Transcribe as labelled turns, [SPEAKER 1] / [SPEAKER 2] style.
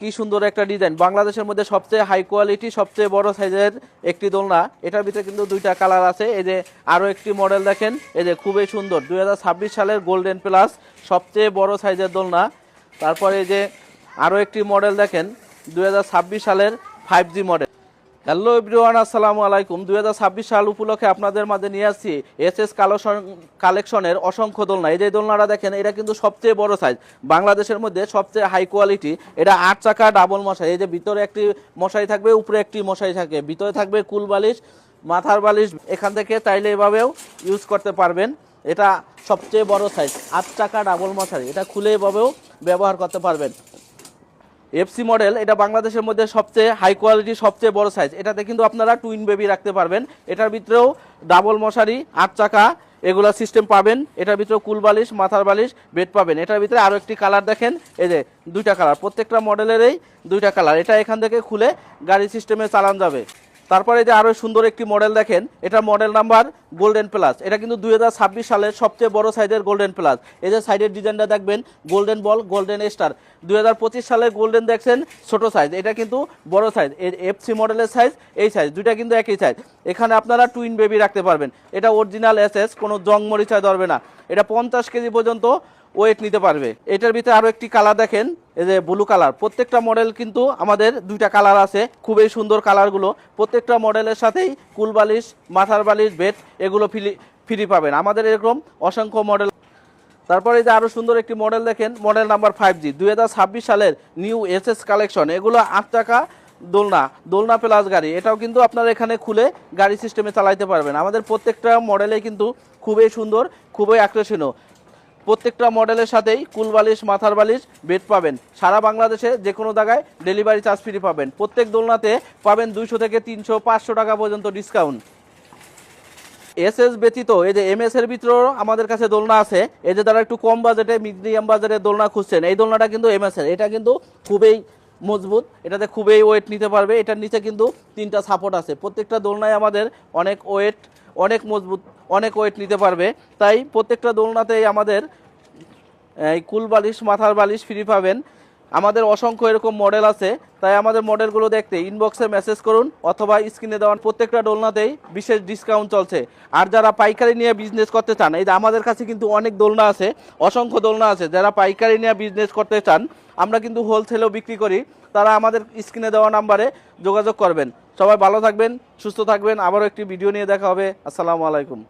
[SPEAKER 1] কি সুন্দর একটা ডিজাইন, বাংলাদেশের মধ্যে সবচেয়ে হাই কোয়ালিটি সবচেয়ে বড় সাইজের একটি দোলনা। এটার ভিতরে কিন্তু দুইটা কালার আছে। এই যে আরো একটি মডেল দেখেন, এই যে খুবই সুন্দর 2026 সালের গোল্ডেন প্লাস সবচেয়ে বড় সাইজের দোলনা। তারপরে এই যে আরো একটি মডেল দেখেন 2026 সালের 5G মডেল। হ্যালো এভরিওয়ান, আসসালামু আলাইকুম। 2026 সাল উপলক্ষে আপনাদের মাঝে নিয়ে আসছি এসএস কালেকশনের অসংখ্য দোলনা। এই যে দোলনাটা দেখেন, এটা কিন্তু সবচেয়ে বড় সাইজ, বাংলাদেশের মধ্যে সবচেয়ে হাই কোয়ালিটি। এটা 8 চাকা ডাবল মশারি। এই যে ভিতরে একটি মশারি থাকবে, উপরে একটি মশারি থাকবে, ভিতরে থাকবে কুল বালিশ, মাথার বালিশ। এখান থেকে চাইলে এভাবেও ইউজ করতে পারবেন। এটা সবচেয়ে বড় সাইজ, 8 চাকা ডাবল মশারি। এটা খুলে এভাবেও ব্যবহার করতে পারবেন। এফসি মডেল, এটা বাংলাদেশের মধ্যে সবচেয়ে হাই কোয়ালিটি সবচেয়ে বড় সাইজ। এটাতে কিন্তু আপনারা টুইন বেবি রাখতে পারবেন। এটার ভিতরেও ডাবল মশারি, 8 চাকা এগুলা সিস্টেম পাবেন। এটার ভিতরে কুল বালিশ, মাথার বালিশ, বেড পাবেন। এটার ভিতরে আরো একটি কালার দেখেন, এই যে দুইটা কালার, প্রত্যেকটা মডেলেরই দুইটা কালার। এটা এখান থেকে খুলে গাড়ি সিস্টেমে চালান যাবে। তারপরে যে আরো সুন্দর একটি মডেল দেখেন, এটা মডেল নাম্বার গোল্ডেন প্লাস। এটা কিন্তু 2026 সালের সবচেয়ে বড় সাইজের গোল্ডেন প্লাস। এই যে সাইডের ডিজাইনটা দেখবেন, গোল্ডেন বল, গোল্ডেন স্টার। 2025 সালের গোল্ডেন দেখছেন ছোট সাইজ, এটা কিন্তু বড় সাইজ। এর এফসি মডেলের সাইজ, এই সাইজ দুইটা কিন্তু একই সাইজ। এখানে আপনারা টুইন বেবি রাখতে পারবেন। এটা অরিজিনাল এসএস, কোনো জং মরিচা ধরবে না। এটা 50 কেজি পর্যন্ত ওয়েট নিতে পারবে। এটার ভিতরে আরো একটি কালার দেখেন, এই যে ব্লু কালার। প্রত্যেকটা মডেল কিন্তু আমাদের দুইটা কালার আছে, খুবই সুন্দর কালারগুলো। প্রত্যেকটা মডেলের সাথেই কুল বালিশ, মাথার বালিশ, বেড এগুলো ফ্রি পাবেন। আমাদের এরকম অসংখ্য মডেল। তারপরে যে আরো সুন্দর একটি মডেল দেখেন, মডেল নাম্বার 5G 2026 সালের নিউ এসএস কালেকশন। এগুলো 8 চাকা দোলনা প্লাস গাড়ি। এটাও কিন্তু আপনারা এখানে খুলে গাড়ি সিস্টেমে চালাইতে পারবেন। আমাদের প্রত্যেকটা মডেলে কিন্তু খুবই সুন্দর, খুবই আকর্ষণীয়। প্রত্যেকটা মডেলের সাথেই কুল বালিশ, মাথার বালিশ, বেড পাবেন। সারা বাংলাদেশে যে কোনো জায়গায় ডেলিভারি চার্জ ফ্রি পাবেন। প্রত্যেক দোলনাতে পাবেন 200 থেকে 300, 500 টাকা পর্যন্ত ডিসকাউন্ট। এসএস ব্যতীত এই যে এমএস এর ভিতরেও আমাদের কাছে দোলনা আছে। এই যে যারা একটু কম বাজেটে, মিডিয়াম বাজেটে দোলনা খুঁজছেন, এই দোলনাটা কিন্তু এমএস এর। এটা কিন্তু খুবই মজবুত, এটাতে খুবই ওয়েট নিতে পারবে। এটার নিচে কিন্তু 3টা সাপোর্ট আছে। প্রত্যেকটা দোলনায় আমাদের অনেক ওয়েট, অনেক মজবুত, অনেক ওয়েট নিতে পারবে। তাই প্রত্যেকটা দোলনাতেই আমাদের এই কুল বালিশ, মাথার বালিশ ফ্রি পাবেন। আমাদের অসংখ্য এরকম মডেল আছে। তাই আমাদের মডেলগুলো দেখতে ইনবক্সে মেসেজ করুন, অথবা স্ক্রিনে দেওয়া প্রত্যেকটা দোলনাতেই বিশেষ ডিসকাউন্ট চলছে। আর যারা পাইকারি নিয়ে বিজনেস করতে চান, এই যে আমাদের কাছে কিন্তু অনেক দোলনা আছে, অসংখ্য দোলনা আছে। যারা পাইকারি নিয়ে বিজনেস করতে চান, আমরা কিন্তু হোলসেলও বিক্রি করি, তারা আমাদের স্ক্রিনে দেওয়া নাম্বারে যোগাযোগ করবেন। সবাই ভালো থাকবেন, সুস্থ থাকবেন। আবারও একটি ভিডিও নিয়ে দেখা হবে। আসসালামু আলাইকুম।